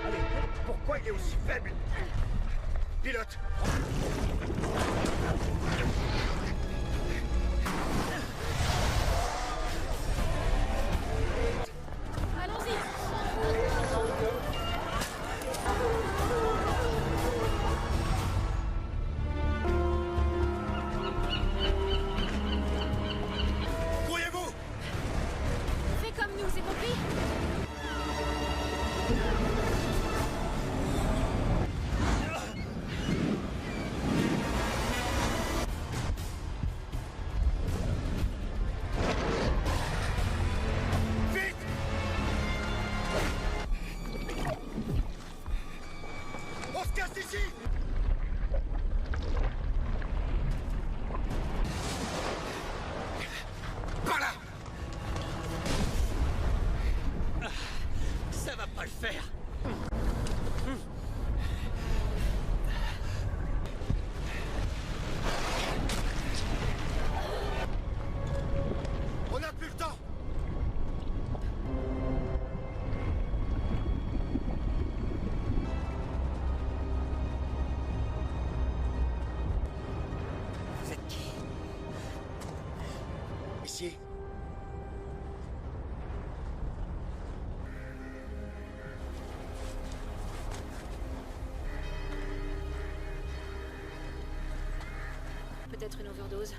Allez, pourquoi il est aussi faible? Pilote! Allons-y. Courez-vous! Fais comme nous, c'est compris? Vite! On se casse d'ici! Par là! Ça va pas le faire. On n'a plus le temps! Vous êtes qui? Ici. Peut-être une overdose.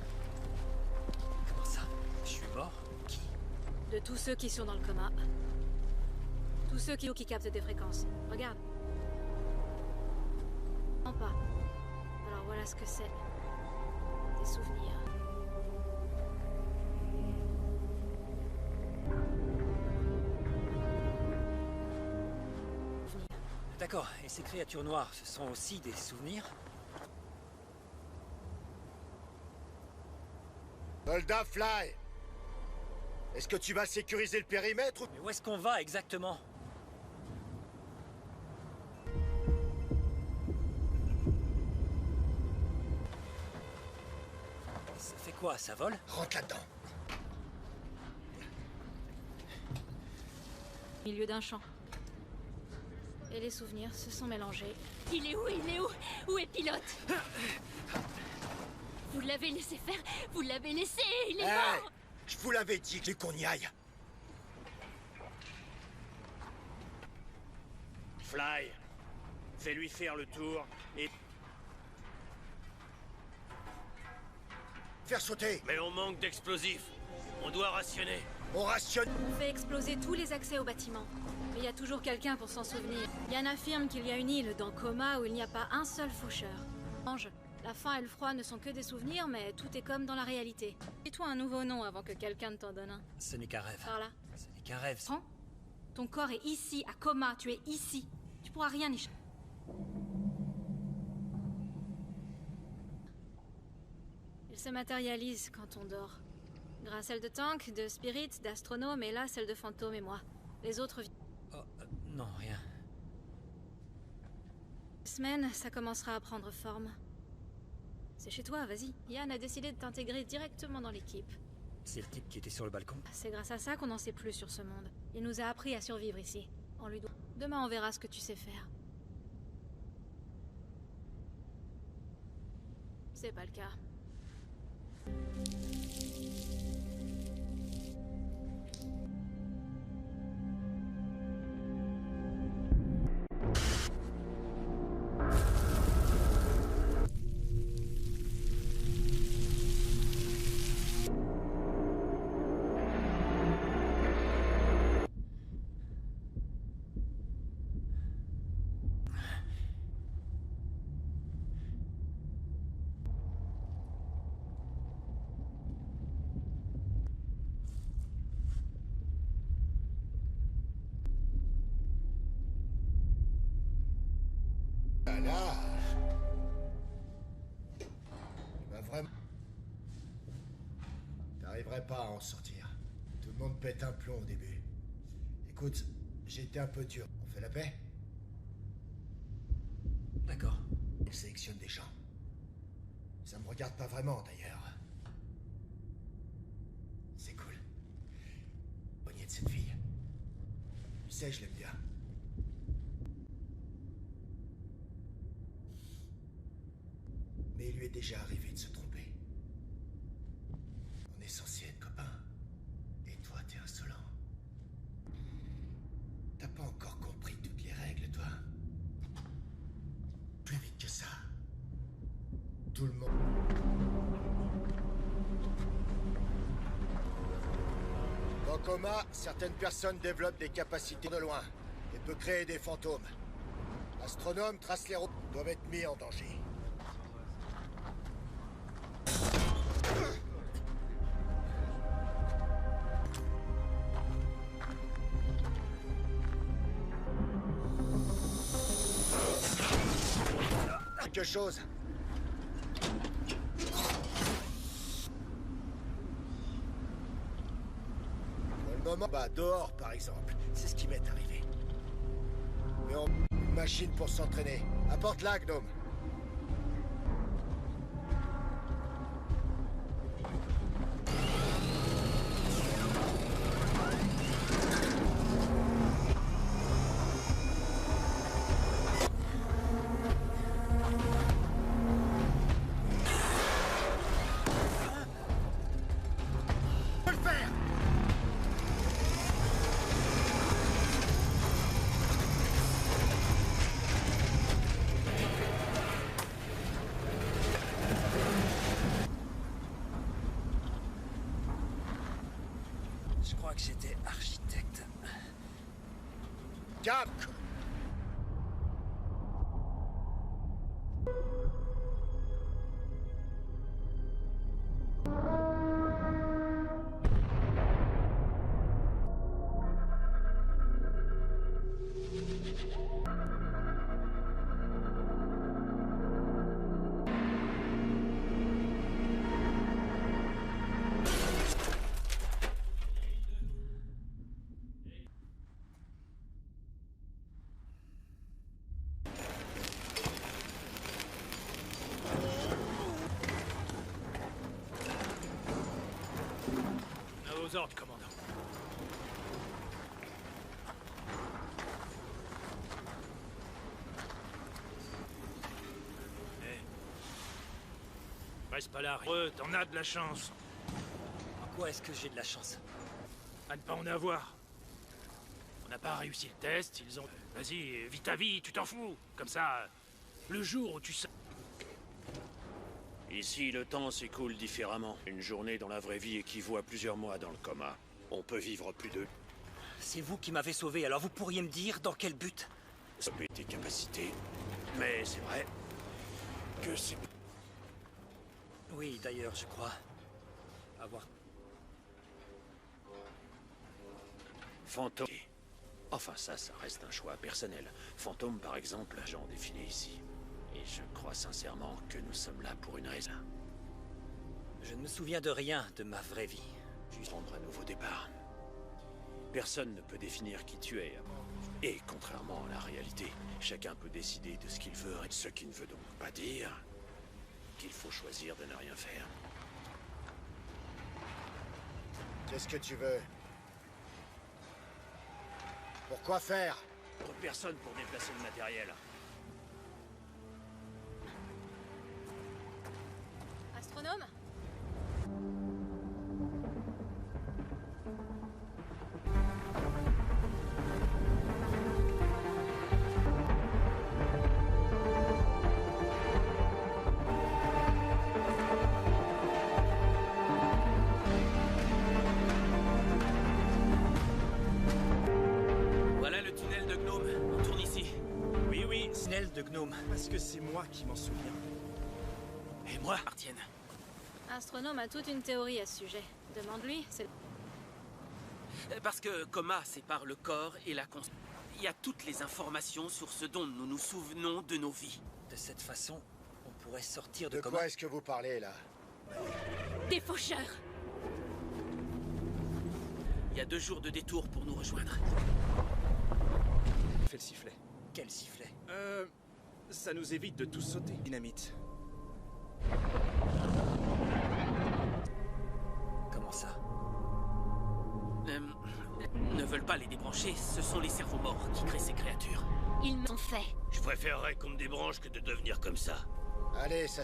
Comment ça? Je suis mort? Qui? De tous ceux qui sont dans le coma. Tous ceux qui captent des fréquences. Regarde. Non pas. Alors voilà ce que c'est. Des souvenirs. D'accord, et ces créatures noires, ce sont aussi des souvenirs? Soldat Fly! Est-ce que tu vas sécuriser le périmètre ou... Mais où est-ce qu'on va exactement? Ça fait quoi, ça vole? Rentre là-dedans. Au milieu d'un champ. Et les souvenirs se sont mélangés. Il est où? Il est où? Où est Pilote? Vous l'avez laissé faire? Vous l'avez laissé? Il est Hey! mort! Je vous l'avais dit qu'on y aille. Fly, fais-lui faire le tour et... Faire sauter. Mais on manque d'explosifs. On doit rationner. On rationne. On fait exploser tous les accès au bâtiment. Mais il y a toujours quelqu'un pour s'en souvenir. Yann affirme qu'il y a une île dans Coma où il n'y a pas un seul faucheur. Ange, la faim et le froid ne sont que des souvenirs, mais tout est comme dans la réalité. Dis-toi un nouveau nom avant que quelqu'un ne t'en donne un. Ce n'est qu'un rêve. Par là. Ce n'est qu'un rêve. Prends. Ton corps est ici, à Coma. Tu es ici. Tu pourras rien y... Il se matérialise quand on dort. Grâce à celle de Tank, de Spirit, d'Astronome, et là, celle de Fantôme et moi. Les autres... Oh, non, rien. Semaine, ça commencera à prendre forme. C'est chez toi, vas-y. Yann a décidé de t'intégrer directement dans l'équipe. C'est le type qui était sur le balcon? C'est grâce à ça qu'on n'en sait plus sur ce monde. Il nous a appris à survivre ici. On lui doit... Demain, on verra ce que tu sais faire. C'est pas le cas. Ah là. Bah vraiment. T'arriverais pas à en sortir. Tout le monde pète un plomb au début. Écoute, j'ai été un peu dur. On fait la paix? D'accord. On sélectionne des gens. Ça me regarde pas vraiment d'ailleurs. C'est cool. Poignée de cette fille. Tu sais, je l'aime bien. lui est déjà arrivé de se tromper. On est censé être copains. Et toi, t'es insolent. T'as pas encore compris toutes les règles, toi. Plus vite que ça. Tout le monde... Dans Coma, certaines personnes développent des capacités de loin et peuvent créer des fantômes. Astronomes, trace les routes, doivent être mis en danger. Quelque chose. Pour le moment, bah dehors par exemple, c'est ce qui m'est arrivé. Mais on... une machine pour s'entraîner. Apporte-la, Gnome. Je crois que j'étais architecte. Cap. À vos ordres, commandant. Reste pas là, t'en as de la chance. En quoi est-ce que j'ai de la chance? À ne pas en avoir. On n'a pas réussi le test, ils ont... Vas-y, vis ta vie, tu t'en fous. Comme ça, le jour où tu sais... Ici, le temps s'écoule différemment. Une journée dans la vraie vie équivaut à plusieurs mois dans le coma. On peut vivre plus de... C'est vous qui m'avez sauvé, alors vous pourriez me dire dans quel but? Stopper tes capacités. Mais c'est vrai que c'est... Oui, d'ailleurs, je crois avoir... Fantôme. Enfin, ça reste un choix personnel. Fantôme, par exemple, j'en définis ici. Et je crois sincèrement que nous sommes là pour une raison. Je ne me souviens de rien de ma vraie vie. Juste prendre un nouveau départ. Personne ne peut définir qui tu es. Et contrairement à la réalité, chacun peut décider de ce qu'il veut, ce qui ne veut donc pas dire qu'il faut choisir de ne rien faire. Qu'est-ce que tu veux? Pourquoi faire? Personne pour déplacer le matériel. Astronome? Voilà le tunnel de Gnome. On tourne ici. Oui, tunnel de Gnome. Parce que c'est moi qui m'en souviens. Et moi, Artienne. Astronome a toute une théorie à ce sujet. Demande-lui, c'est... Parce que Coma sépare le corps et la conscience. Il y a toutes les informations sur ce dont nous nous souvenons de nos vies. De cette façon, on pourrait sortir de De coma. quoi est-ce que vous parlez, là? Des faucheurs. Il y a 2 jours de détour pour nous rejoindre. Fais le sifflet. Quel sifflet? Ça nous évite de tous sauter. Dynamite. Comment ça? Ne veulent pas les débrancher, ce sont les cerveaux morts qui créent ces créatures. Ils m'ont fait. Je préférerais qu'on me débranche que de devenir comme ça. Allez, ça...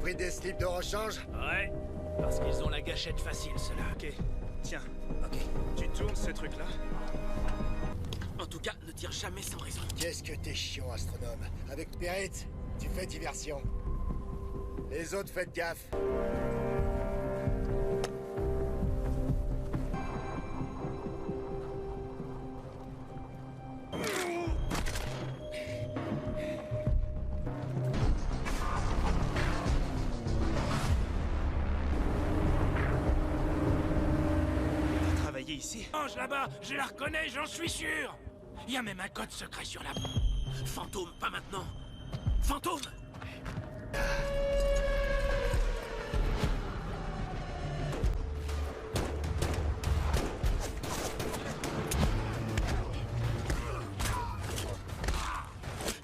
Pris des slips de rechange? Ouais, parce qu'ils ont la gâchette facile, ceux-là. Ok, tiens. Ok. Tu tournes ce truc-là? En tout cas, ne tire jamais sans raison. Qu'est-ce que t'es chiant, astronome. Avec Spirit, tu fais diversion. Les autres, faites gaffe. T'as travaillé ici? Ange là-bas, je la reconnais, j'en suis sûr. Il y a même un code secret sur la... Fantôme, pas maintenant. Fantôme!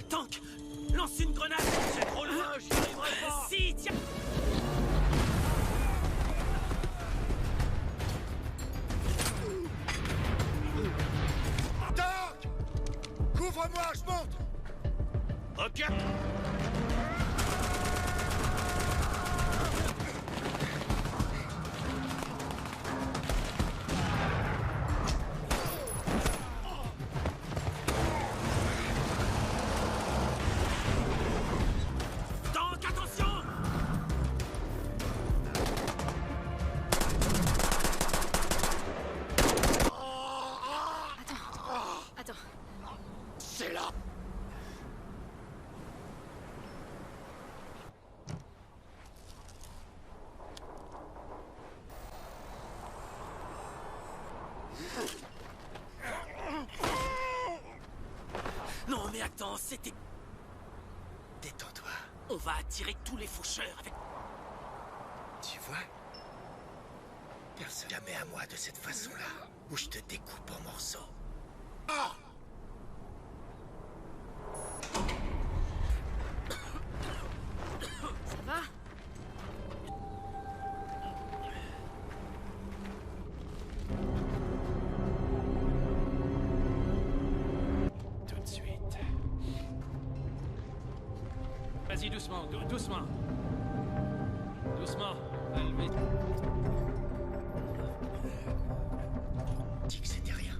Tank! Lance une grenade! C'est trop loin, j'y arriverai pas! Si, tiens! Tank! Couvre-moi, je monte! Ok. Tank, attention! Attends. C'est là. Non, mais attends, c'était... Détends-toi. On va attirer tous les faucheurs avec... Tu vois? Personne jamais à moi de cette façon-là, où je te découpe en morceaux. Ah! Ça va? Tout de suite. Vas-y, doucement, doucement. Doucement, Alvin. Dis que c'était rien.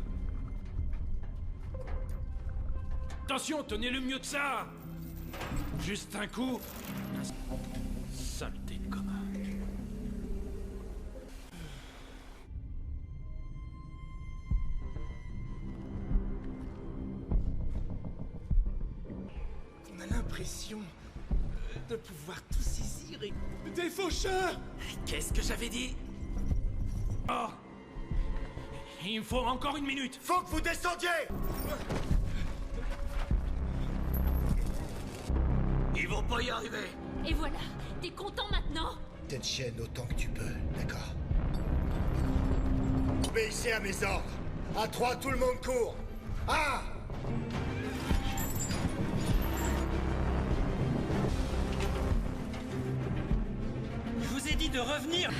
Attention, tenez-le mieux que ça! Juste un coup. Saleté de coma. On a l'impression de pouvoir tout saisir et... Des faucheurs! Qu'est-ce que j'avais dit? Oh! Il me faut encore une minute! Faut que vous descendiez! Ils vont pas y arriver! Et voilà, t'es content maintenant? Tiens chaîne autant que tu peux, d'accord? Obéissez à mes ordres. À 3, tout le monde court. 1! Je vous ai dit de revenir.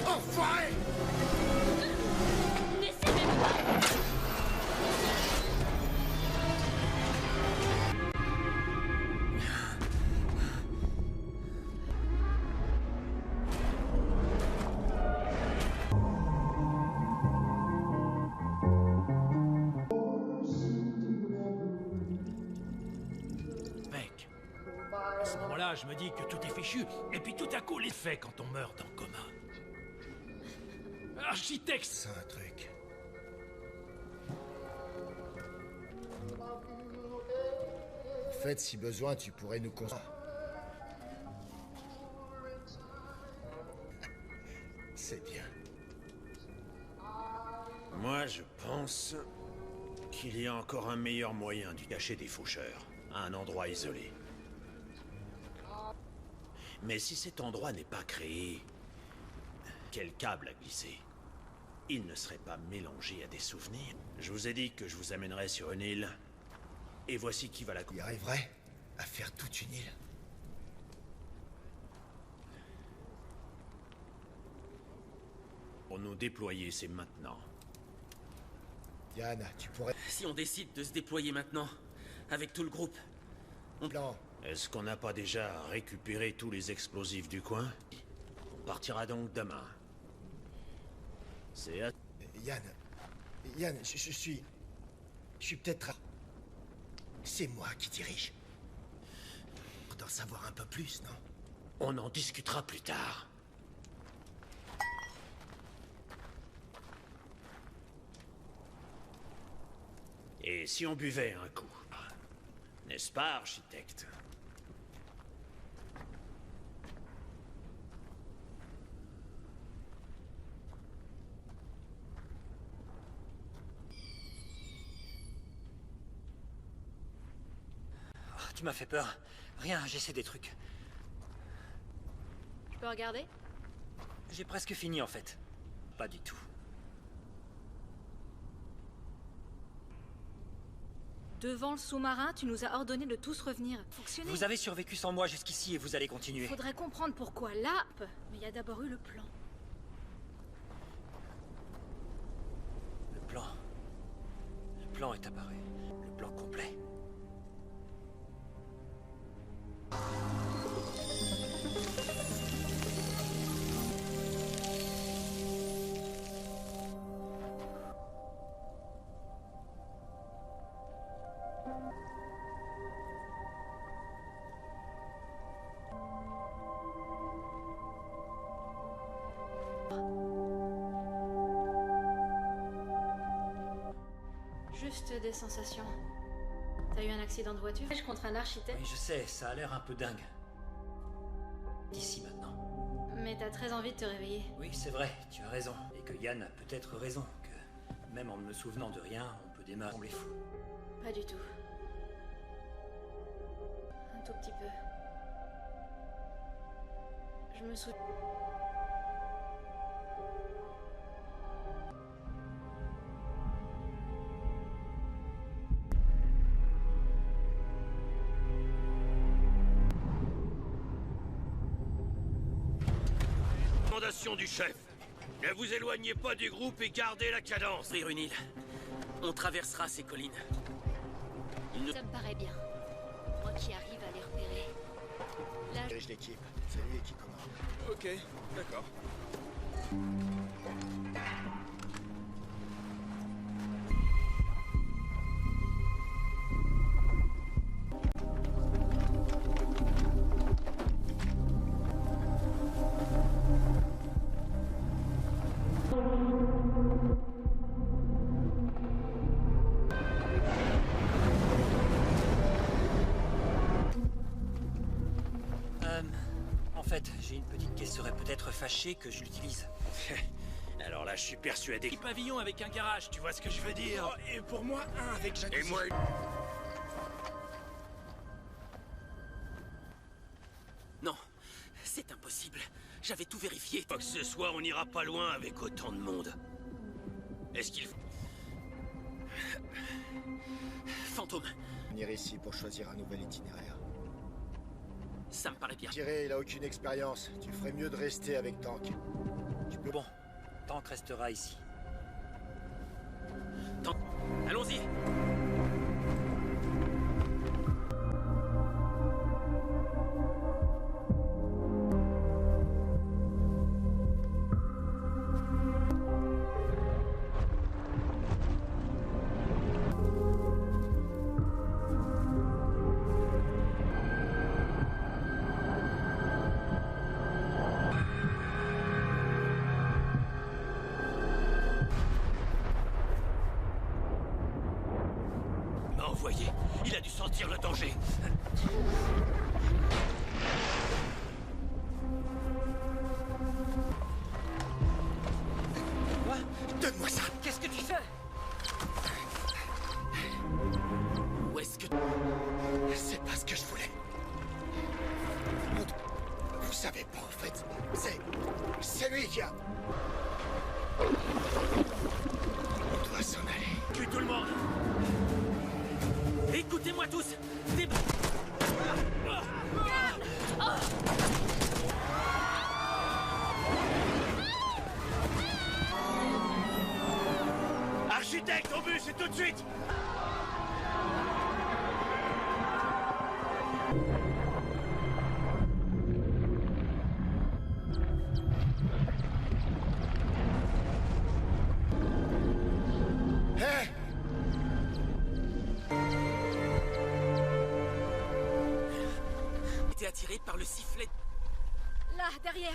Enfoiré! N'essaie même pas! Mec, à ce moment-là, je me dis que tout est fichu, et puis tout à coup, l'effet quand on meurt dans le coma. Architecte! C'est un truc. En fait, si besoin, tu pourrais nous construire. C'est bien. Moi, je pense qu'il y a encore un meilleur moyen de cacher des faucheurs à un endroit isolé. Mais si cet endroit n'est pas créé, quel câble à glisser? Il ne serait pas mélangé à des souvenirs. Je vous ai dit que je vous amènerais sur une île. Et voici qui va la Il arriverait à faire toute une île. nous déployer, c'est maintenant. Yann, tu pourrais... Si on décide de se déployer maintenant, avec tout le groupe, Plan. Est-ce qu'on n'a pas déjà récupéré tous les explosifs du coin? On partira donc demain. C'est à... Yann, je suis peut-être... C'est moi qui dirige. On doit en savoir un peu plus, non? On en discutera plus tard. Et si on buvait un coup? N'est-ce pas, architecte? Oh, tu m'as fait peur. Rien, j'essaie des trucs. Je peux regarder? J'ai presque fini en fait. Pas du tout. Devant le sous-marin, tu nous as ordonné de tous revenir. Fonctionner. Vous avez survécu sans moi jusqu'ici et vous allez continuer. Faudrait comprendre pourquoi là, mais il y a d'abord eu le plan. Le plan. Le plan est apparu. Le plan complet. Juste des sensations. T'as eu un accident de voiture? Je contre un architecte. Oui, je sais, ça a l'air un peu dingue. D'ici maintenant. Mais t'as très envie de te réveiller. Oui, c'est vrai, tu as raison. Et que Yann a peut-être raison. Que même en ne me souvenant de rien, on peut démarrer les fous. Pas du tout. Un tout petit peu. Je me souviens. Du chef. Ne vous éloignez pas du groupe et gardez la cadence. ouvrir une île. On traversera ces collines. Ça me paraît bien. Moi qui arrive à les repérer. Là, Dirige l'équipe. C'est lui qui commande. Ok, d'accord. En fait, j'ai une petite qui serait peut-être fâchée que je l'utilise. Alors là, je suis persuadé. Petit pavillon avec un garage, tu vois ce que je veux dire? Oh, et pour moi, un avec Jacques. Et moi, Non, c'est impossible. J'avais tout vérifié. quoi que ce soit, on n'ira pas loin avec autant de monde. Est-ce qu'il... Fantôme, Venir ici pour choisir un nouvel itinéraire. ça me paraît bien. Thierry, il a aucune expérience. Tu ferais mieux de rester avec Tank. Tu peux... Bon, Tank restera ici. Allons-y. Envoyé. Il a dû sentir le danger. Quoi? Donne-moi ça. Qu'est-ce que tu fais? Où est-ce que... C'est pas ce que je voulais. Vous savez pas, en fait. C'est lui qui a... On doit s'en aller. Tue tout le monde. Écoutez-moi tous. suite! Hé! Été attiré par le sifflet. Là, derrière.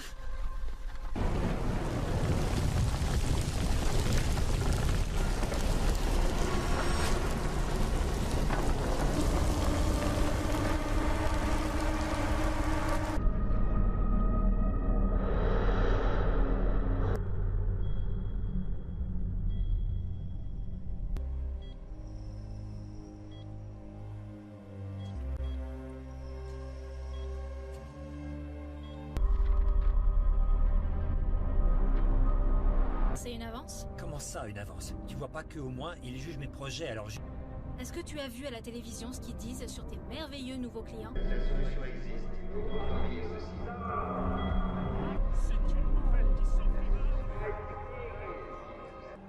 C'est une avance? Comment ça, une avance? Tu vois pas qu'au moins, ils jugent mes projets, alors je... Est-ce que tu as vu à la télévision ce qu'ils disent sur tes merveilleux nouveaux clients?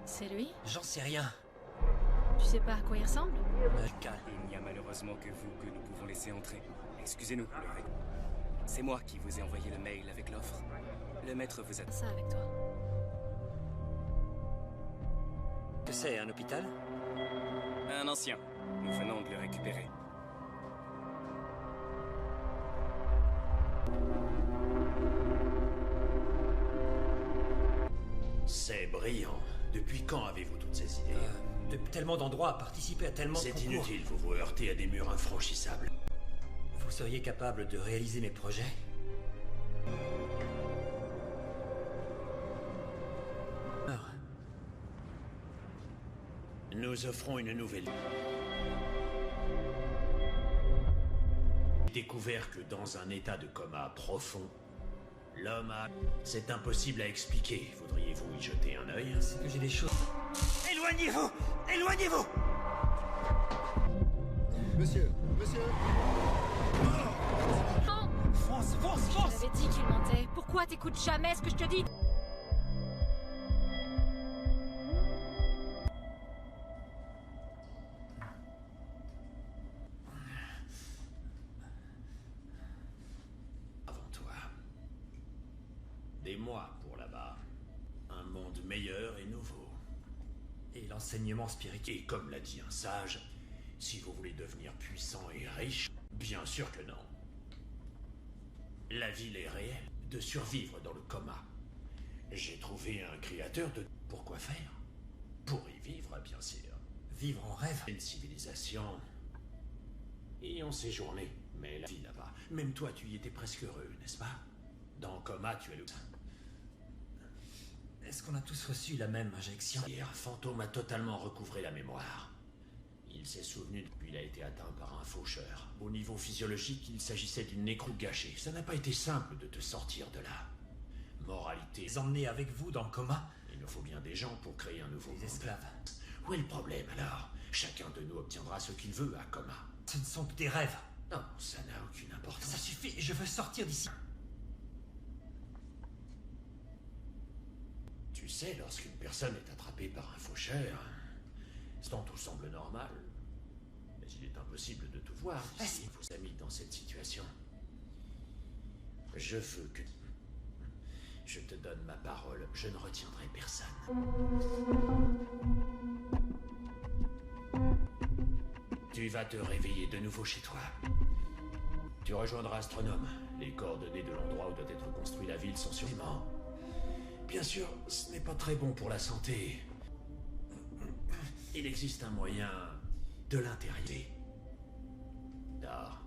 C'est lui? J'en sais rien. Tu sais pas à quoi il ressemble? Il n'y a malheureusement que vous que nous pouvons laisser entrer. Excusez-nous, le règle. C'est moi qui vous ai envoyé le mail avec l'offre. Le maître vous a... Ça avec toi. Que c'est, un hôpital? Un ancien. Nous venons de le récupérer. C'est brillant. Depuis quand avez-vous toutes ces idées? Depuis tellement d'endroits, participer à tellement de C'est concours. inutile, vous vous heurtez à des murs infranchissables. Vous seriez capable de réaliser mes projets? Alors, Nous offrons une nouvelle... Découvert que dans un état de coma profond, l'homme a... C'est impossible à expliquer. Voudriez-vous y jeter un œil? c'est que j'ai des choses... Éloignez-vous! Éloignez-vous! Monsieur, monsieur. Non! Fonce, fonce, Je fonce! t'avais dit qu'il mentait. Pourquoi t'écoutes jamais ce que je te dis? Avant toi. Des mois pour là-bas. Un monde meilleur et nouveau. Et l'enseignement spirituel. Et comme l'a dit un sage, si vous voulez devenir puissant et riche, bien sûr que non. La ville est réelle, de survivre dans le coma. J'ai trouvé un créateur de... Pourquoi faire? Pour y vivre, bien sûr. Vivre en rêve. Une civilisation. Et on séjournait. Mais la vie là-bas, même toi tu y étais presque heureux, n'est-ce pas? Dans le coma, tu es le... Est-ce qu'on a tous reçu la même injection? Hier, un fantôme a totalement recouvré la mémoire. Il s'est souvenu depuis qu'il a été atteint par un faucheur. Au niveau physiologique, il s'agissait d'une nécrou gâchée. Ça n'a pas été simple de te sortir de là. Moralité. Les emmener avec vous dans le coma? Il nous faut bien des gens pour créer un nouveau Les monde. esclaves. Où est le problème alors? Chacun de nous obtiendra ce qu'il veut à coma. Ce ne sont que des rêves. Non, ça n'a aucune importance. Ça suffit, je veux sortir d'ici. Tu sais, lorsqu'une personne est attrapée par un faucheur, tout semble normal. Mais il est impossible de tout voir ici. Vous a mis dans cette situation. Je veux que... Je te donne ma parole, je ne retiendrai personne. Tu vas te réveiller de nouveau chez toi. Tu rejoindras Astronome. Les coordonnées de l'endroit où doit être construite la ville sont sûrement... Bien sûr, ce n'est pas très bon pour la santé. Il existe un moyen de l'intérieur. Dors.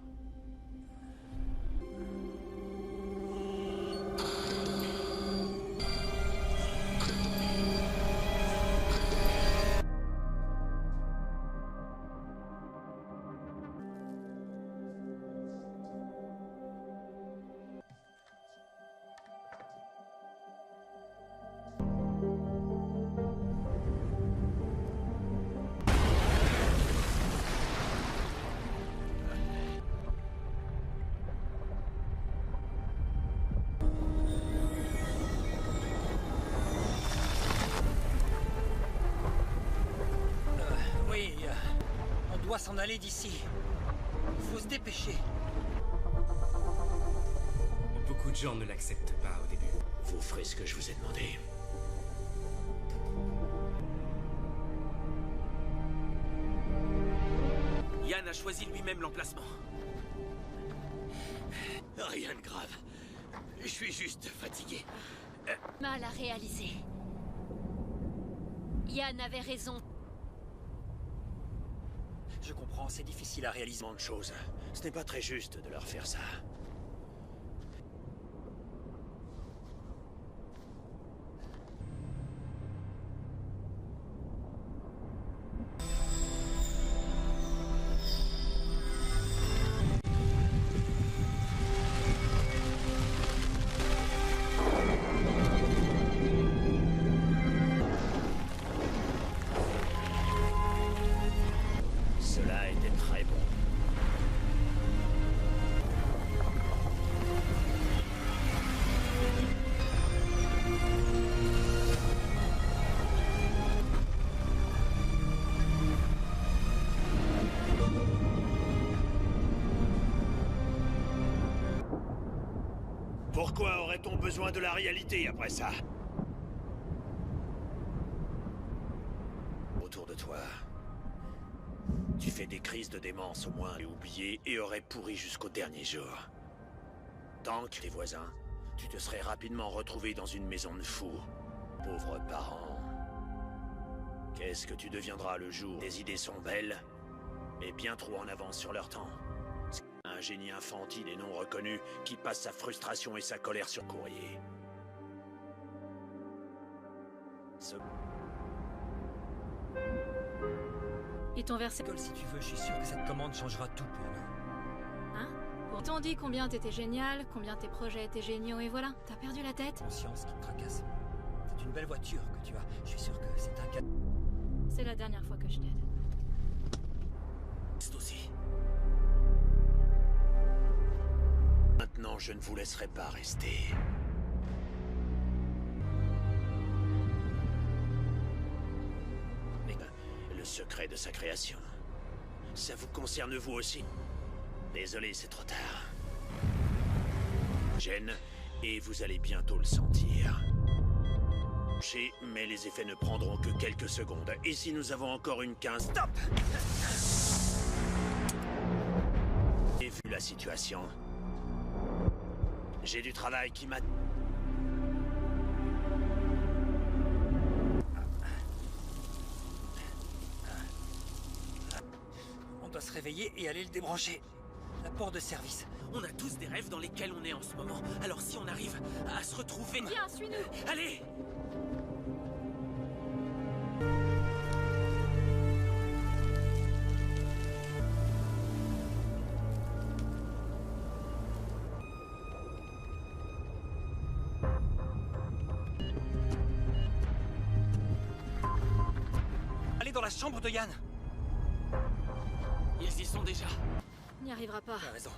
aller d'ici. Faut se dépêcher. Beaucoup de gens ne l'acceptent pas au début. Vous ferez ce que je vous ai demandé. Yann a choisi lui-même l'emplacement. Rien de grave. Je suis juste fatigué. Mal à réaliser. Yann avait raison. Je comprends, c'est difficile à réaliser. De choses. Ce n'est pas très juste de leur faire ça. Cela était très bon. Pourquoi aurait-on besoin de la réalité après ça? Autour de toi, tu fais des crises de démence au moins et oublié et aurais pourri jusqu'au dernier jour. Tant que tes voisins, tu te serais rapidement retrouvé dans une maison de fous. Pauvres parents. Qu'est-ce que tu deviendras le jour où tes idées sont belles, mais bien trop en avance sur leur temps? Un génie infantile et non reconnu qui passe sa frustration et sa colère sur courrier. Ils t'ont versé... Si tu veux, je suis sûr que cette commande changera tout pour nous. Hein? Pourtant dit combien t'étais génial, combien tes projets étaient géniaux, et voilà, t'as perdu la tête. Conscience qui te tracasse. C'est une belle voiture que tu as. Je suis sûr que c'est un cas. C'est la dernière fois que je t'aide. C'est aussi. Maintenant, je ne vous laisserai pas rester. Mais le secret de sa création, ça vous concerne vous aussi. Désolé, c'est trop tard. Gêne, et vous allez bientôt le sentir. Mais les effets ne prendront que quelques secondes. Et si nous avons encore une 15... Stop! J'ai vu la situation. J'ai du travail qui m'a... On doit se réveiller et aller le débrancher. La porte de service. On a tous des rêves dans lesquels on est en ce moment. Alors si on arrive à se retrouver... Viens, suis-nous! Allez! Allez dans la chambre de Yann. Ils y sont déjà. On n'y arrivera pas. T'as raison.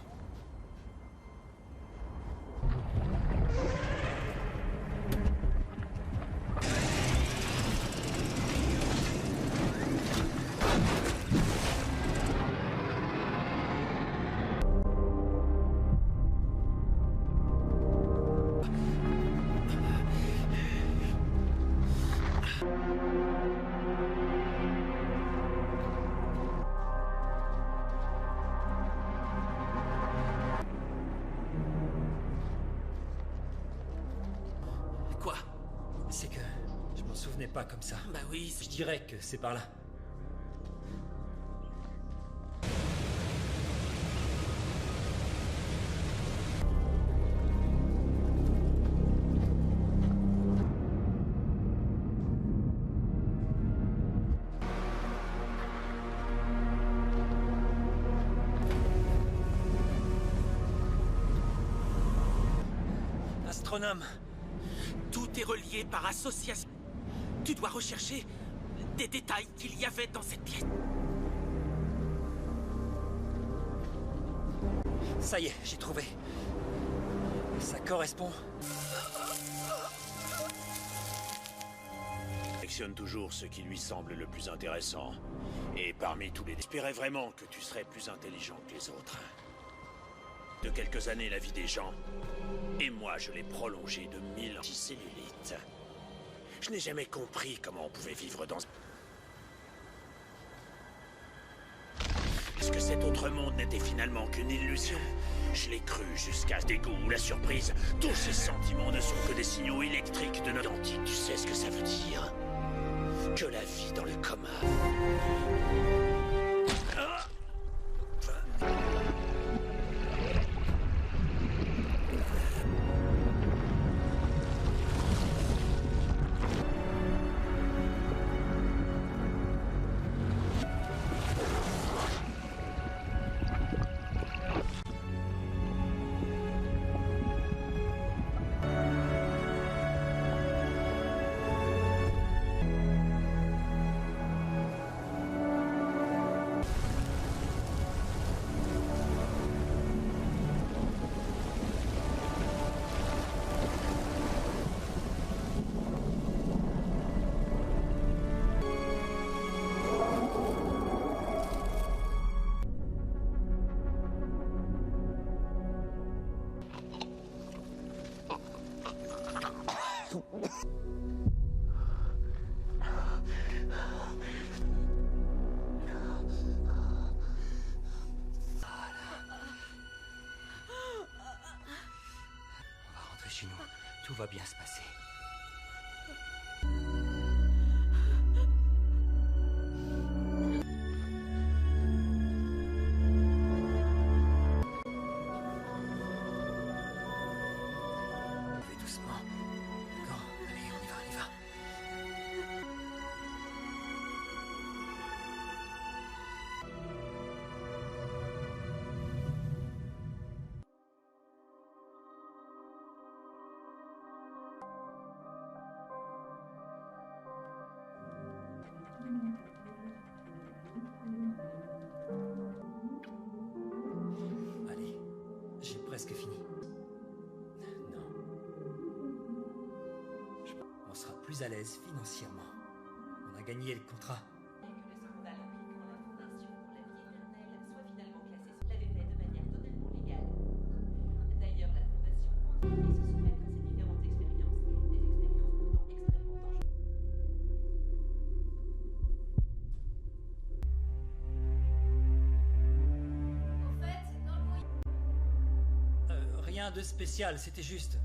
Quoi? C'est que je m'en souvenais pas comme ça. Bah oui, Je dirais que c'est par là. Astronome. Tout est relié par association. Tu dois rechercher des détails qu'il y avait dans cette pièce. Ça y est, j'ai trouvé. Ça correspond. Sélectionne toujours ce qui lui semble le plus intéressant. Et parmi tous les... J'espérais vraiment que tu serais plus intelligent que les autres. De quelques années, la vie des gens. Et moi, je l'ai prolongée de 1000 anticellulites. Je n'ai jamais compris comment on pouvait vivre dans... Est-ce que cet autre monde n'était finalement qu'une illusion? Je l'ai cru jusqu'à ce dégoût ou la surprise. Tous ces sentiments ne sont que des signaux électriques de notre identité. Tu sais ce que ça veut dire? Que la vie dans le coma... Chez nous, tout va bien se passer. Fais doucement. D'accord, allez, on y va, on y va. Allez, j'ai presque fini. Non. On sera plus à l'aise financièrement. On a gagné le contrat. Que le scandale impliquant la Fondation pour la vie éternelle soit finalement classé sous l'avait fait de manière totalement légale. D'ailleurs, la Fondation continue de se soumettre à ces différentes expériences, des expériences pourtant extrêmement dangereuses. Au fait, dans le bruit. Rien de spécial, c'était juste.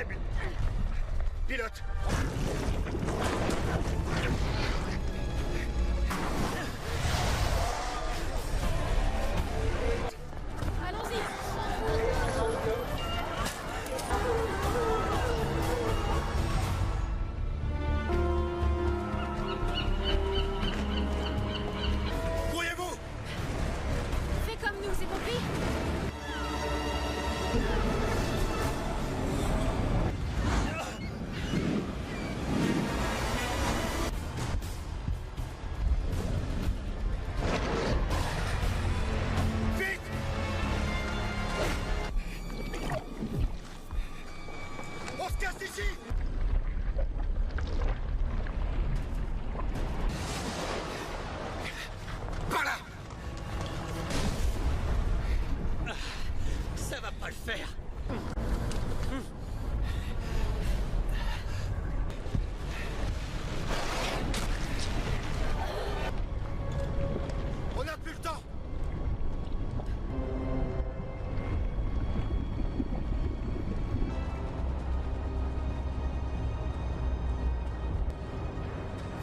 faible. Pilote. Allons-y. Courez-vous. Fais comme nous, c'est compris? Vite. On se casse d'ici. Par là. Ça va pas le faire. On n'a plus le temps.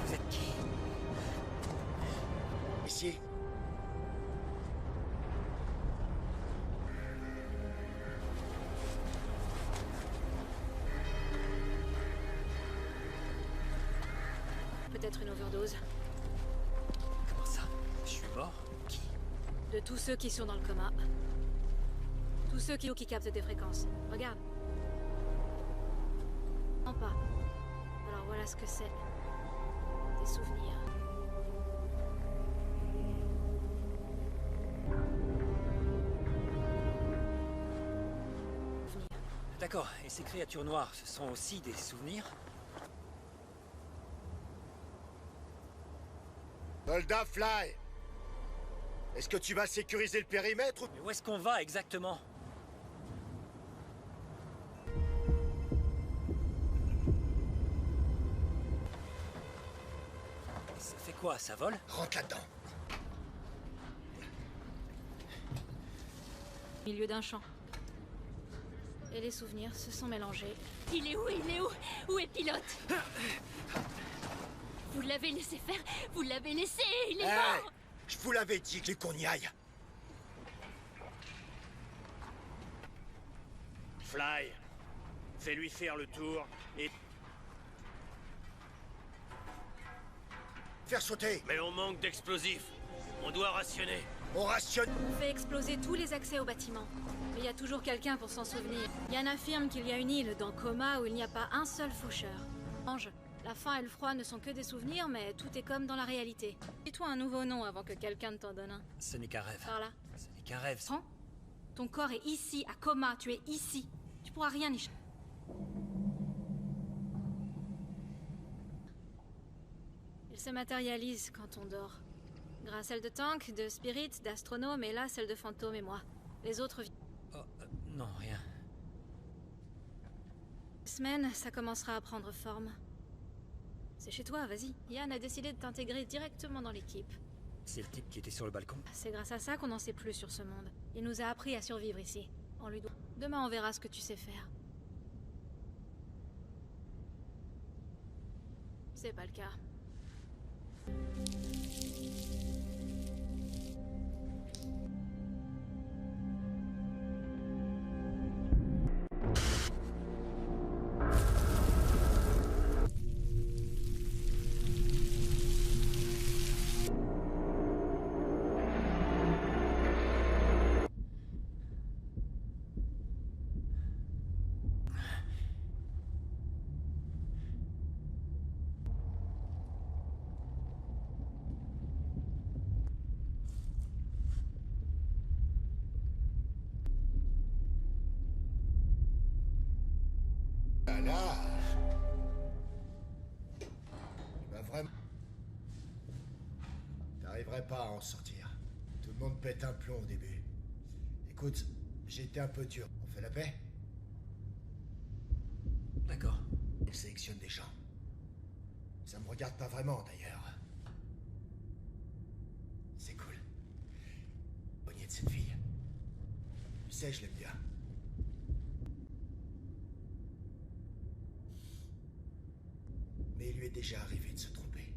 Vous êtes qui? Ici. Peut-être une overdose. Comment ça? Je suis mort? Qui? De tous ceux qui sont dans le coma. Tous ceux qui captent des fréquences. Regarde. Non pas. Alors voilà ce que c'est. Des souvenirs. D'accord, et ces créatures noires, ce sont aussi des souvenirs? Soldat Fly. Est-ce que tu vas sécuriser le périmètre ou... Mais où est-ce qu'on va exactement? Ça fait quoi? Ça vole? Rentre là-dedans. Au milieu d'un champ. Et les souvenirs se sont mélangés. Il est où? Il est où? Où est Pilote? Vous l'avez laissé faire? Vous l'avez laissé? Il est Hey, mort! je vous l'avais dit qu'on y aille. Fly, fais-lui faire le tour et... Faire sauter. Mais on manque d'explosifs. On doit rationner. On rationne. On fait exploser tous les accès au bâtiment. Mais il y a toujours quelqu'un pour s'en souvenir. Yann affirme qu'il y a une île dans Coma où il n'y a pas un seul faucheur. Ange, la faim et le froid ne sont que des souvenirs, mais tout est comme dans la réalité. Dis-toi un nouveau nom avant que quelqu'un ne t'en donne un. Ce n'est qu'un rêve. Par là. Ce n'est qu'un rêve. Prends. Ton corps est ici, à Coma. Tu es ici. Tu pourras rien y... Il se matérialise quand on dort. Grâce à celle de Tank, de Spirit, d'Astronome, et là celle de Fantôme et moi. Les autres... Oh, non, rien. Semaine, ça commencera à prendre forme. C'est chez toi, vas-y. Yann a décidé de t'intégrer directement dans l'équipe. C'est le type qui était sur le balcon? C'est grâce à ça qu'on n'en sait plus sur ce monde. Il nous a appris à survivre ici. On lui doit. Demain, on verra ce que tu sais faire. C'est pas le cas. Là. Tu vas vraiment... T'arriverais pas à en sortir. Tout le monde pète un plomb au début. Écoute, j'étais un peu dur. On fait la paix? D'accord. Il sélectionne des gens. Ça me regarde pas vraiment, d'ailleurs. C'est cool. Bonnier de cette fille. Tu sais, je l'aime bien. déjà arrivé de se tromper.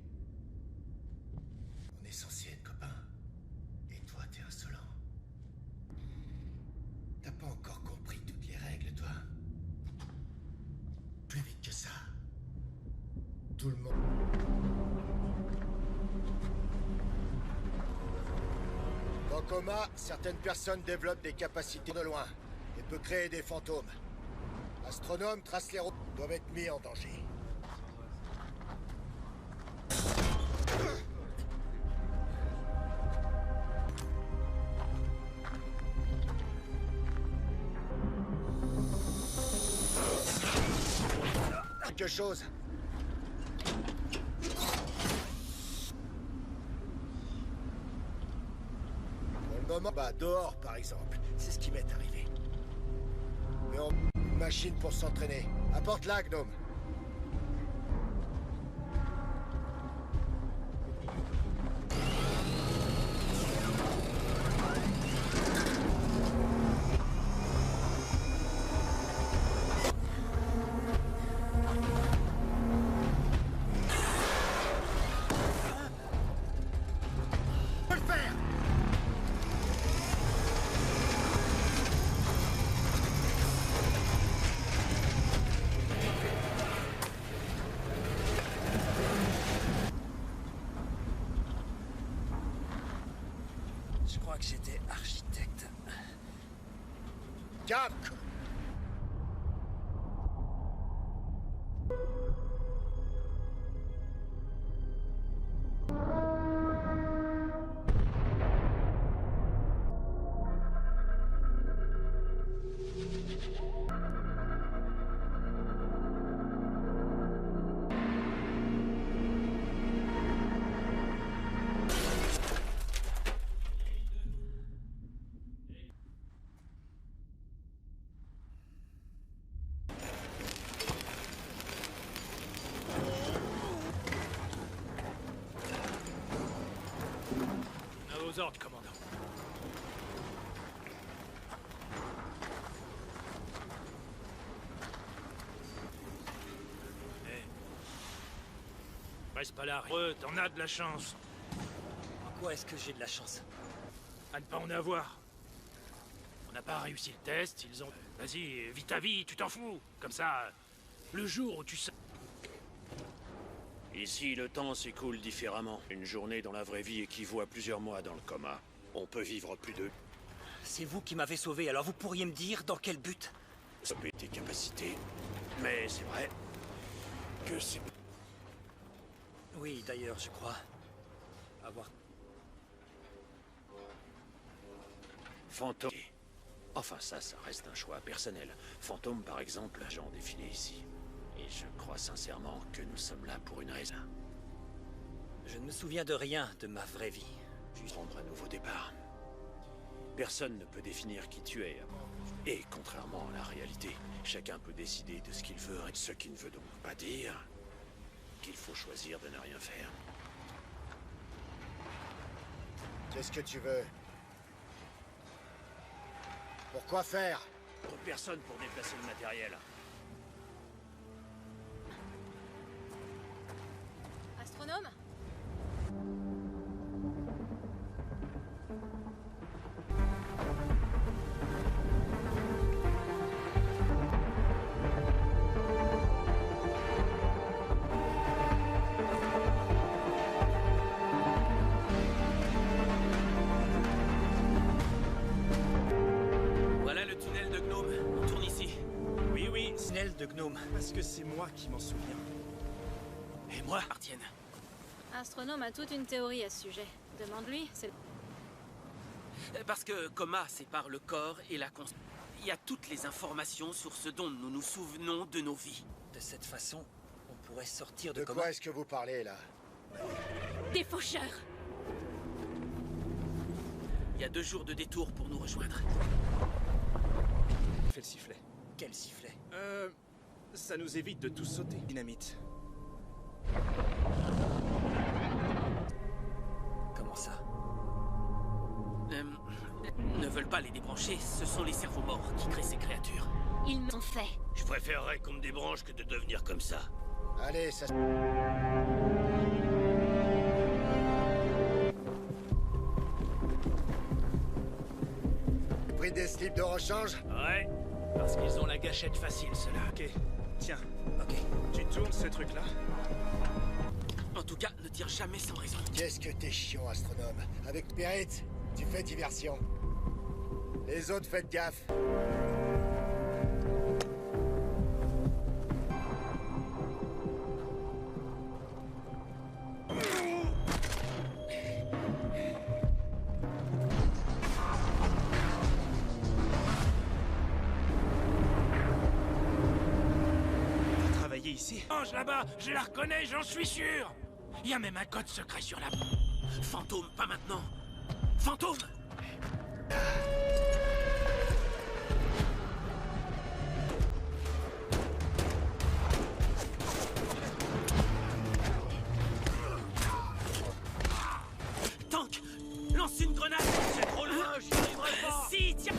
On est censé être copains. Et toi, t'es insolent. T'as pas encore compris toutes les règles, toi. Plus vite que ça. Tout le monde... Dans Coma, certaines personnes développent des capacités de loin et peuvent créer des fantômes. Astronomes tracent les routes, doivent être mis en danger. Quelque chose. Bah, dehors, par exemple. C'est ce qui m'est arrivé. Mais on... une machine pour s'entraîner. Apporte-la, Gnome. Je crois que j'étais architecte. Calme. À vos ordres, commandant. Reste pas là, t'en as de la chance. En quoi est-ce que j'ai de la chance? À ne pas en avoir. On n'a pas réussi le test, ils ont... Vas-y, vis ta vie, tu t'en fous. Comme ça, le jour où tu sais... Ici, le temps s'écoule différemment. Une journée dans la vraie vie équivaut à plusieurs mois dans le coma. On peut vivre plus de... C'est vous qui m'avez sauvé, alors vous pourriez me dire dans quel but? Ça peut être tes capacités, mais c'est vrai que c'est... Oui, d'ailleurs, je crois avoir... Fantôme. Enfin, ça reste un choix personnel. Fantôme, par exemple, j'ai en défilé ici. Et je crois sincèrement que nous sommes là pour une raison. Je ne me souviens de rien de ma vraie vie. Juste prendre un nouveau départ. Personne ne peut définir qui tu es. Et contrairement à la réalité, chacun peut décider de ce qu'il veut, et ce qui ne veut donc pas dire qu'il faut choisir de ne rien faire. Qu'est-ce que tu veux? Pourquoi faire? Personne pour déplacer le matériel. Astronome? Voilà le tunnel de Gnome. On tourne ici. Oui, Tunnel de Gnome. parce que c'est moi qui m'en souviens. Et moi, Artienne. Astronome a toute une théorie à ce sujet. Demande-lui, c'est... Parce que Coma sépare le corps et la conscience. Il y a toutes les informations sur ce dont nous nous souvenons de nos vies. De cette façon, on pourrait sortir de De coma. quoi est-ce que vous parlez, là? Des faucheurs! Il y a 2 jours de détour pour nous rejoindre. Fais le sifflet. Quel sifflet? Ça nous évite de tous sauter. Dynamite. Comment ça? Ne veulent pas les débrancher, ce sont les cerveaux morts qui créent ces créatures. Ils m'ont fait. Je préférerais qu'on me débranche que de devenir comme ça. Allez, ça... Pris des slips de rechange? Ouais, parce qu'ils ont la gâchette facile, ceux-là. Ok, tiens. Ok. Tu tournes ce truc-là? En tout cas, ne tire jamais sans raison. Qu'est-ce que t'es chiant, astronome. Avec Spirit, tu fais diversion. Les autres, faites gaffe. Travailler ici? Ange là-bas, je la reconnais, j'en suis sûr. Il y a même un code secret sur la... Fantôme, pas maintenant. Fantôme! Tank! Lance une grenade! C'est trop loin, j'y arriverai pas! Si, tiens!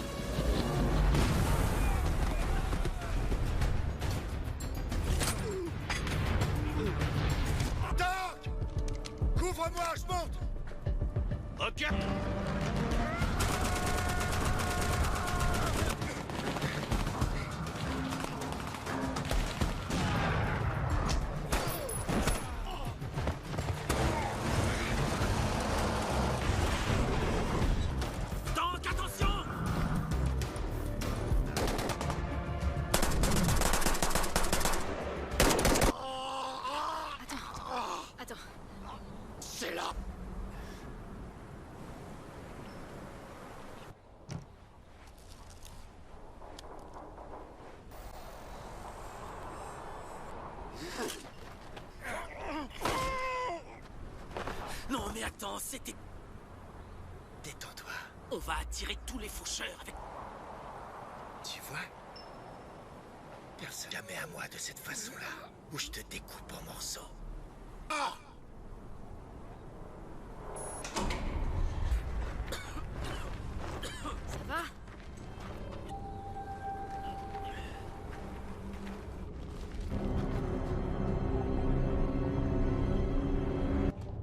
Tank! Couvre-moi, je monte! Ok. Tank, attention! Attends. C'est là. Non, mais attends, c'était... Détends-toi. On va attirer tous les faucheurs avec... Tu vois? Personne jamais à moi de cette façon-là, où je te découpe en morceaux. Ah! Ça va?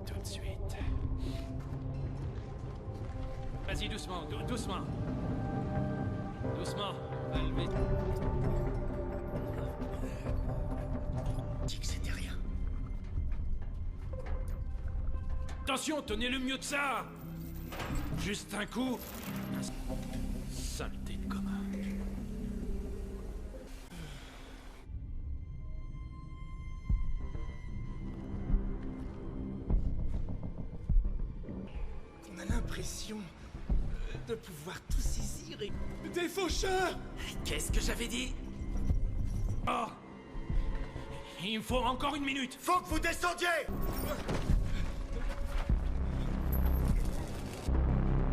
Tout de suite. Vas-y, doucement, doucement. Doucement, va lever. Dis que c'était rien. Attention, tenez le mieux de ça. Juste un coup. Saleté de coma. On a l'impression de pouvoir tout saisir et... Des faucheurs! Qu'est-ce que j'avais dit? Oh! Il me faut encore une minute. Faut que vous descendiez!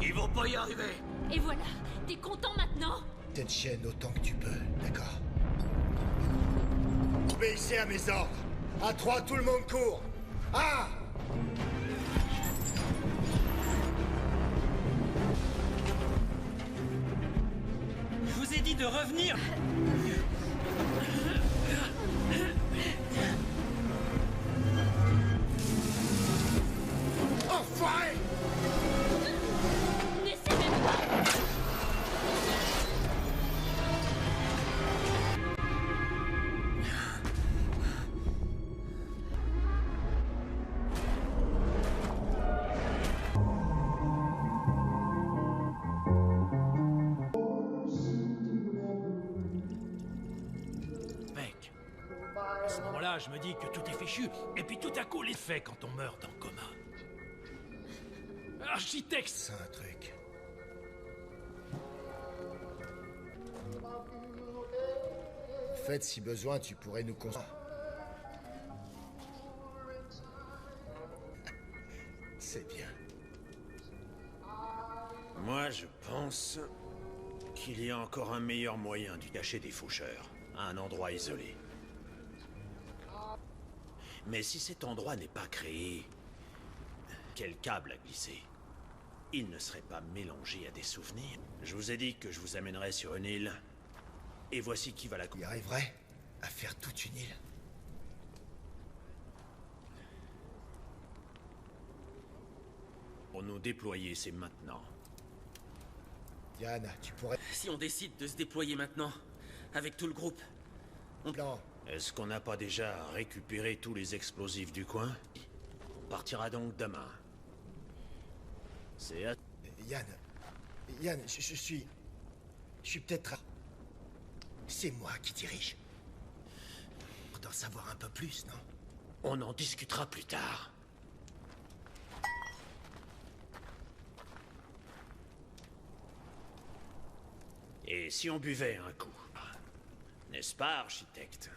Ils vont pas y arriver. Et voilà, t'es content maintenant? Cette chaîne autant que tu peux, d'accord? Obéissez à mes ordres. À 3, tout le monde court. 1! Je vous ai dit de revenir. Enfoiré! N'essaie même pas! Mec, à ce moment-là, je me dis que tout est fichu. Et puis tout à coup, les faits quand on meurt dans le coma. Architecte! C'est un truc. En fait, si besoin, tu pourrais nous construire. C'est bien. Moi, je pense qu'il y a encore un meilleur moyen de cacher des faucheurs à un endroit isolé. Mais si cet endroit n'est pas créé, quel câble à glisser? Il ne serait pas mélangé à des souvenirs. Je vous ai dit que je vous amènerais sur une île. Et voici qui va la... Il arriverait à faire toute une île. pour nous déployer, c'est maintenant. Yann, tu pourrais... Si on décide de se déployer maintenant, avec tout le groupe, Plan. Est-ce qu'on n'a pas déjà récupéré tous les explosifs du coin? On partira donc demain. C'est à... Yann, je suis peut-être... C'est moi qui dirige. Pour d'en savoir un peu plus, non? On en discutera plus tard. Et si on buvait un coup? N'est-ce pas, architecte?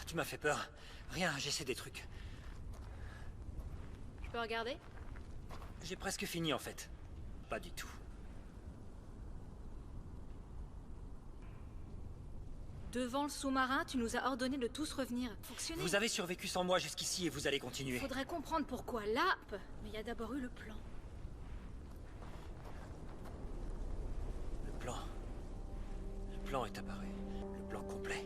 Tu m'as fait peur. Rien, j'essaie des trucs. Je peux regarder? J'ai presque fini en fait. Pas du tout. Devant le sous-marin, tu nous as ordonné de tous revenir. Fonctionner. Vous avez survécu sans moi jusqu'ici et vous allez continuer. Faudrait comprendre pourquoi là, mais il y a d'abord eu le plan. Le plan. Le plan est apparu. Le plan complet.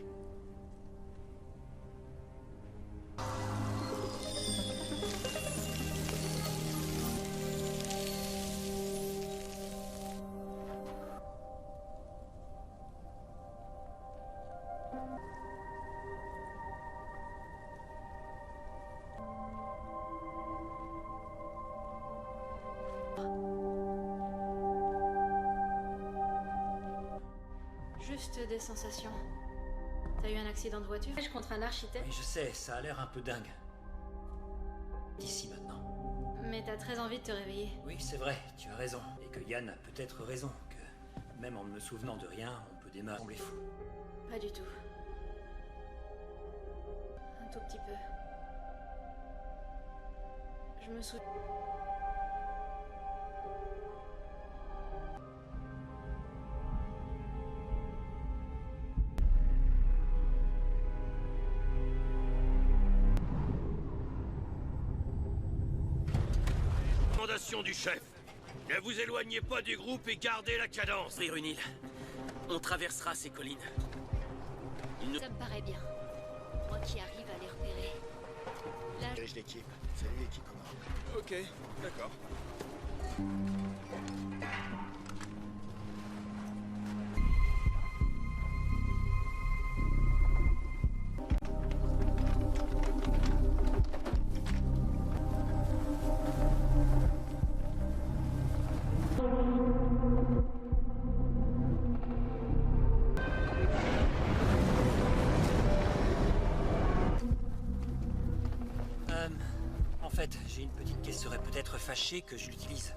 Juste des sensations. T'as eu un accident de voiture? Contre un architecte? Oui, je sais, ça a l'air un peu dingue. D'ici maintenant. Mais t'as très envie de te réveiller. Oui, c'est vrai, tu as raison. Et que Yann a peut-être raison, que même en ne me souvenant de rien, on peut démarrer les fous. Pas du tout. Un tout petit peu. Je me souviens... Du chef. Ne vous éloignez pas du groupe et gardez la cadence. Ouvrir une île. On traversera ces collines. Ça me paraît bien. Moi qui arrive à les repérer. Là, Dirige l'équipe. C'est lui qui commande. Ok, d'accord. En fait, j'ai une petite qui serait peut-être fâchée que je l'utilise.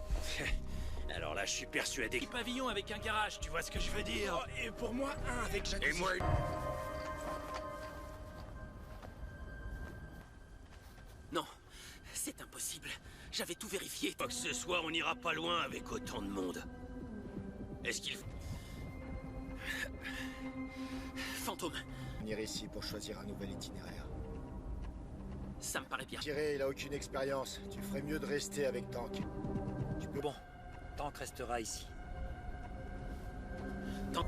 Alors là, je suis persuadé... Petit pavillon avec un garage, tu vois ce que je veux dire? Oh, et pour moi, un avec jacuzzi. Et moi... Non, c'est impossible. J'avais tout vérifié. Quoi que ce soit, on n'ira pas loin avec autant de monde. Est-ce qu'il... Fantôme. Venir ici pour choisir un nouvel itinéraire. Ça me paraît bien. Tiré, il a aucune expérience. Tu ferais mieux de rester avec Tank. Tu peux... Bon, Tank restera ici. Tank,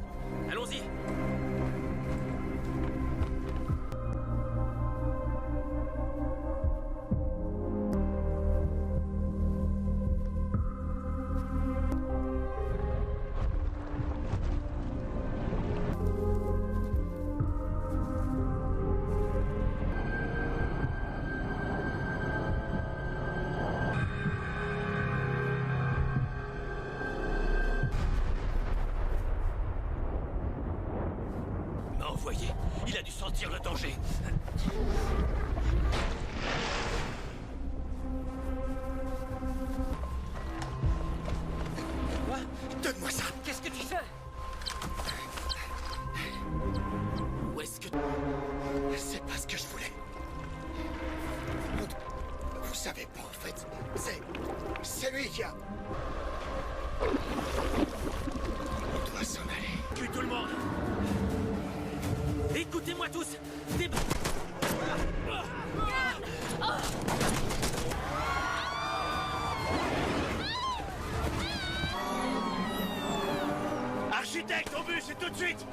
allons-y. Voyez, il a dû sentir le danger. Quoi? Donne-moi ça. Qu'est-ce que tu fais? Où est-ce que... C'est pas ce que je voulais. Vous savez pas, en fait. C'est lui qui a... On doit s'en aller. Tue tout le monde. Écoutez-moi tous. tout de suite!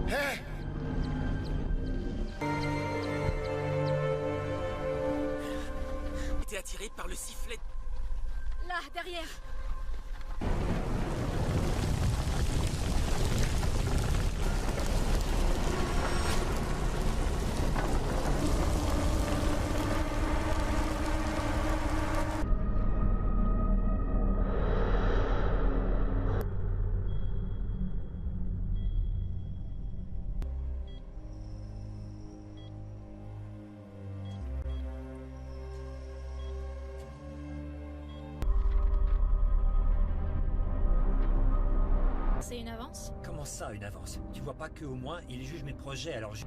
Hé! Été attiré par le sifflet. Là, derrière. C'est une avance? Comment ça, une avance? Tu vois pas qu'au moins, ils jugent mes projets, alors je...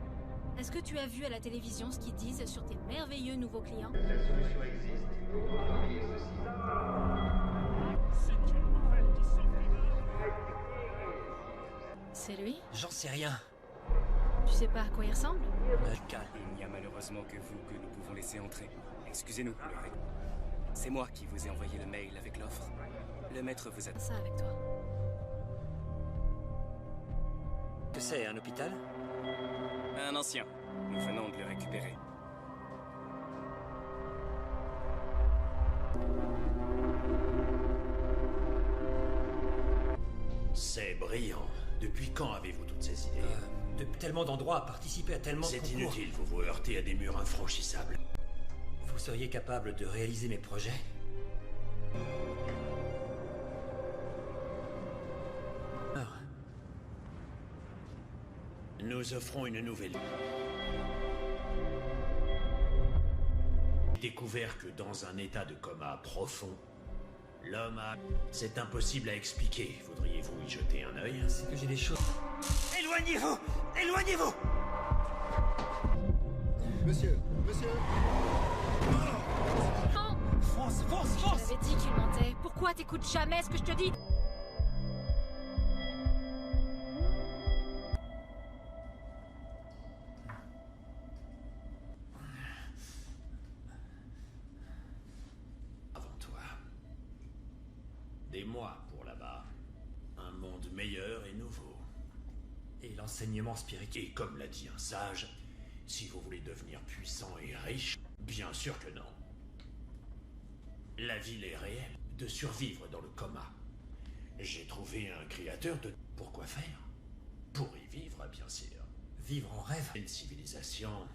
Est-ce que tu as vu à la télévision ce qu'ils disent sur tes merveilleux nouveaux clients? La solution existe pour enrayer ceci. C'est lui? J'en sais rien. Tu sais pas à quoi il ressemble? Calme. Il n'y a malheureusement que vous que nous pouvons laisser entrer. Excusez-nous, le règle. C'est moi qui vous ai envoyé le mail avec l'offre. Le maître vous a... Ça avec toi. Que c'est, un hôpital? Un ancien. Nous venons de le récupérer. C'est brillant. Depuis quand avez-vous toutes ces idées? Depuis tellement d'endroits, participer à tellement de C'est concours. inutile, vous vous heurtez à des murs infranchissables. Vous seriez capable de réaliser mes projets? Nous offrons une nouvelle... J'ai découvert que dans un état de coma profond, l'homme a... C'est impossible à expliquer. Voudriez-vous y jeter un œil? C'est que j'ai des choses... Éloignez-vous! Éloignez-vous! Monsieur, monsieur. Non! Fonce, fonce, Je fonce! t'avais dit qu'il mentait. Pourquoi t'écoutes jamais ce que je te dis? Avant toi. Des mois pour là-bas. Un monde meilleur et nouveau. Et l'enseignement spirituel. Et comme l'a dit un sage, si vous voulez devenir puissant et riche, bien sûr que non. La ville est réelle, de survivre dans le coma. J'ai trouvé un créateur de... Pourquoi faire? Pour y vivre, bien sûr. Vivre en rêve. Une civilisation.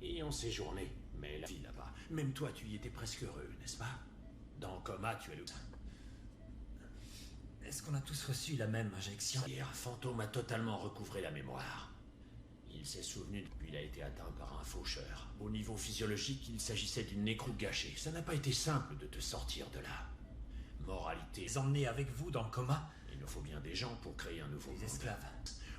Et on séjournait. Mais la vie là-bas, même toi tu y étais presque heureux, n'est-ce pas? Dans coma, tu es le... Est-ce qu'on a tous reçu la même injection? Hier, Fantôme a totalement recouvré la mémoire. Il s'est souvenu depuis qu'il a été atteint par un faucheur. Au niveau physiologique, il s'agissait d'une nécrou gâchée. Ça n'a pas été simple de te sortir de là. Moralité... Les emmener avec vous dans le coma? Il nous faut bien des gens pour créer un nouveau monde. Des esclaves.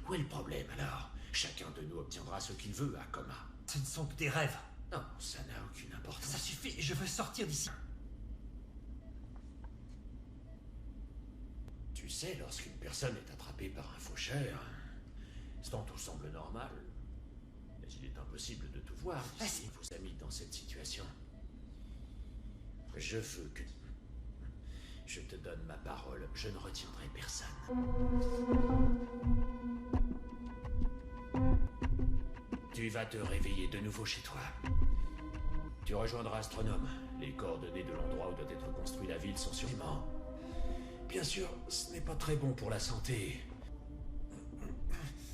Où est le problème alors? Chacun de nous obtiendra ce qu'il veut à coma. Ce ne sont que des rêves. Non, ça n'a aucune importance. Ça suffit, je veux sortir d'ici. Tu sais, lorsqu'une personne est attrapée par un faucheur, tout semble normal. Mais il est impossible de tout voir d'ici, vos amis, dans cette situation. Je veux que... Je te donne ma parole, je ne retiendrai personne. Tu vas te réveiller de nouveau chez toi. Tu rejoindras Astronome. Les coordonnées de l'endroit où doit être construite la ville sont sûrement... Bien sûr, ce n'est pas très bon pour la santé.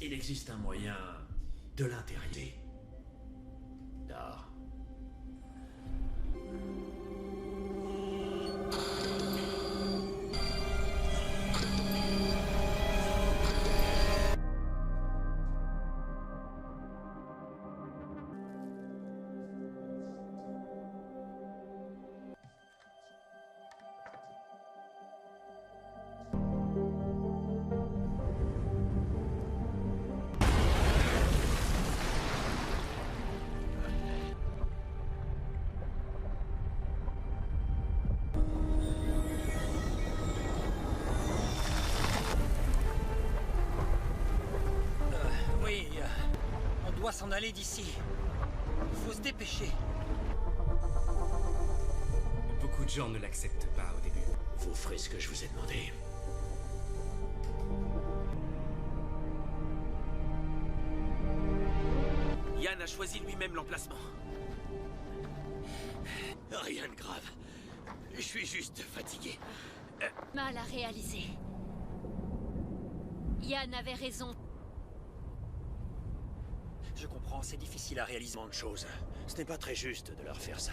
Il existe un moyen de l'intérieur. Dors. doit s'en aller d'ici. Il faut se dépêcher. Beaucoup de gens ne l'acceptent pas au début. Vous ferez ce que je vous ai demandé. Yann a choisi lui-même l'emplacement. Rien de grave. Je suis juste fatigué. Mal à réaliser. Yann avait raison. Je comprends, c'est difficile à réaliser. De choses. Ce n'est pas très juste de leur faire ça.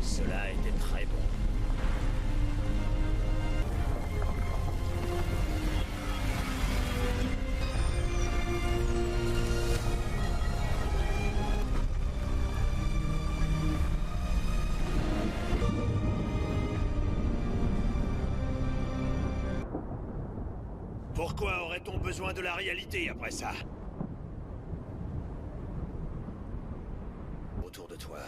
Cela était très bon. Pourquoi aurait-on besoin de la réalité après ça? Autour de toi,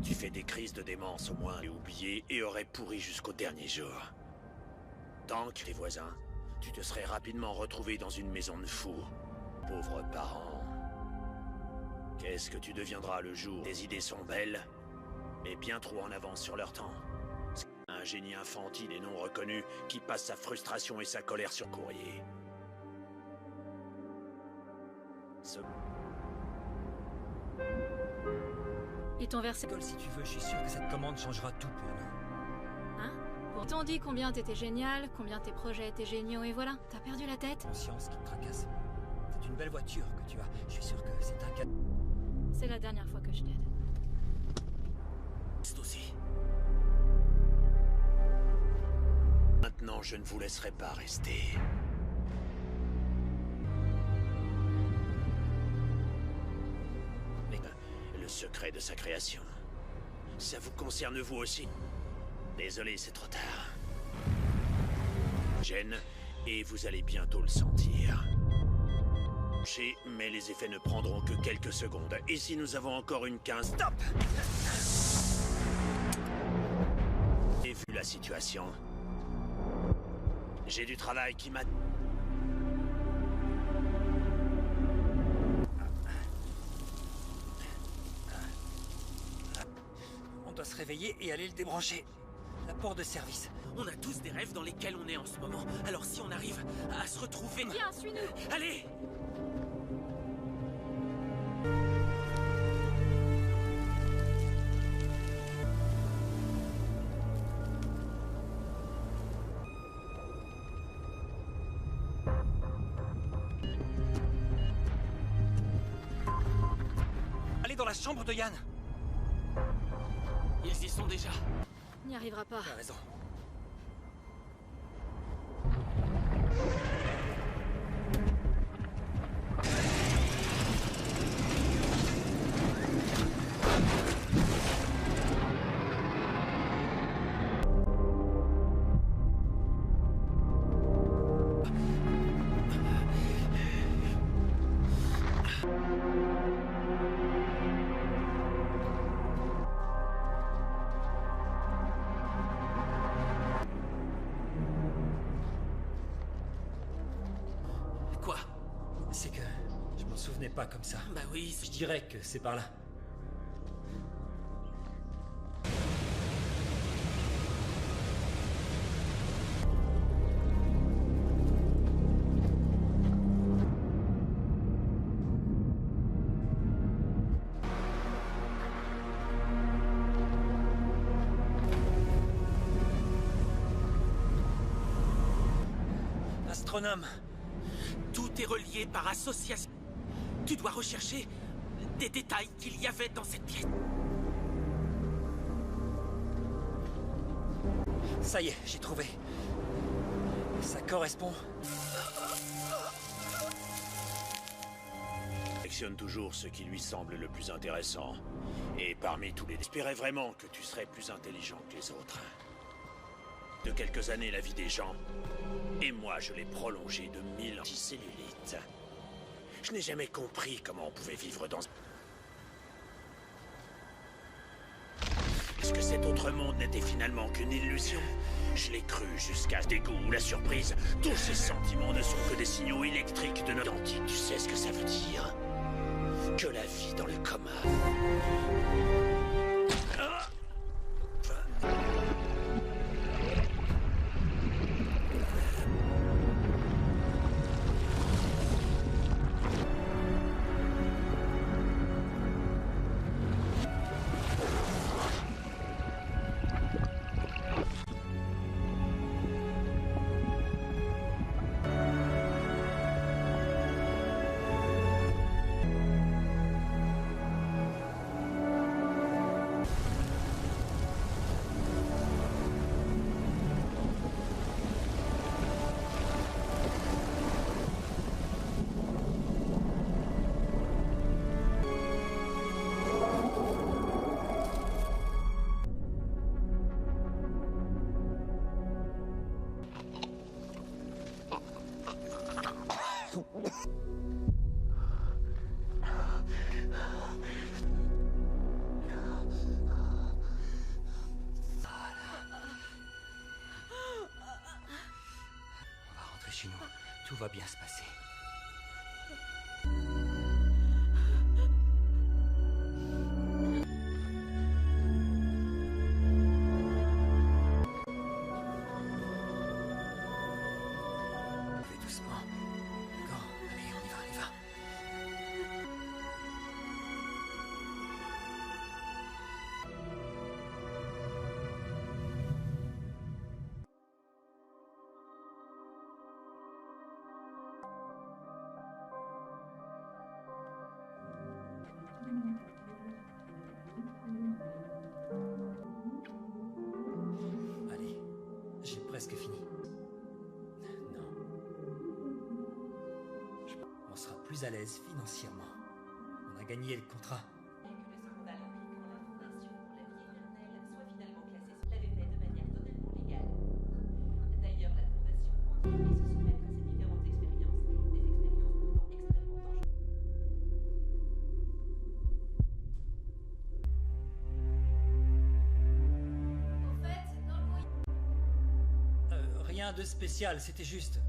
tu fais des crises de démence au moins et oublié et aurais pourri jusqu'au dernier jour. Tant que tes voisins, tu te serais rapidement retrouvé dans une maison de fous. Pauvres parents. Qu'est-ce que tu deviendras le jour? Tes idées sont belles, mais bien trop en avance sur leur temps. Un génie infantile et non reconnu qui passe sa frustration et sa colère sur courrier. Et ton verset... Si tu veux, je suis sûr que cette commande changera tout pour nous. Hein? Pourtant dit combien t'étais génial, combien tes projets étaient géniaux, et voilà, t'as perdu la tête. Conscience qui te tracasse. C'est une belle voiture que tu as. Je suis sûr que c'est un cadeau. C'est la dernière fois que je t'aide. C'est aussi. Maintenant, je ne vous laisserai pas rester. Mais le secret de sa création, ça vous concerne vous aussi. Désolé, c'est trop tard. Gêne, et vous allez bientôt le sentir. Mais les effets ne prendront que quelques secondes. Et si nous avons encore une 15... Stop! Et vu la situation, j'ai du travail qui m'a... On doit se réveiller et aller le débrancher. La porte de service. On a tous des rêves dans lesquels on est en ce moment. Alors si on arrive à se retrouver... Viens, suis-nous! Allez! Allez dans la chambre de Yann. Ils y sont déjà. On n'y arrivera pas. Tu as raison. Quoi? C'est que je m'en souvenais pas comme ça. Bah oui, Je dirais que c'est par là. Astronome. Tout est relié par association. Tu dois rechercher des détails qu'il y avait dans cette pièce. Ça y est, j'ai trouvé. Ça correspond. Sélectionne toujours ce qui lui semble le plus intéressant. Et parmi tous les... J'espérais vraiment que tu serais plus intelligent que les autres. De quelques années, la vie des gens. Et moi, je l'ai prolongée de 1000 ans. Cellulite. Je n'ai jamais compris comment on pouvait vivre dans... Est-ce que cet autre monde n'était finalement qu'une illusion? Je l'ai cru jusqu'à ce dégoût ou la surprise. Tous ces sentiments ne sont que des signaux électriques de notre identité. Tu sais ce que ça veut dire? Que la vie dans le coma... Chez nous, tout va bien se passer. Fais doucement. D'accord, allez, on y va, on y va. Allez, j'ai presque fini. Non. On sera plus à l'aise financièrement. On a gagné le contrat. Et que le scandale impliquant la Fondation pour la vie éternelle soit finalement classé sous l'avait fait de manière totalement légale. D'ailleurs, la Fondation continue de se soumettre à ces différentes expériences, des expériences pourtant extrêmement dangereuses. En fait, dans le courrier... Rien de spécial, c'était juste...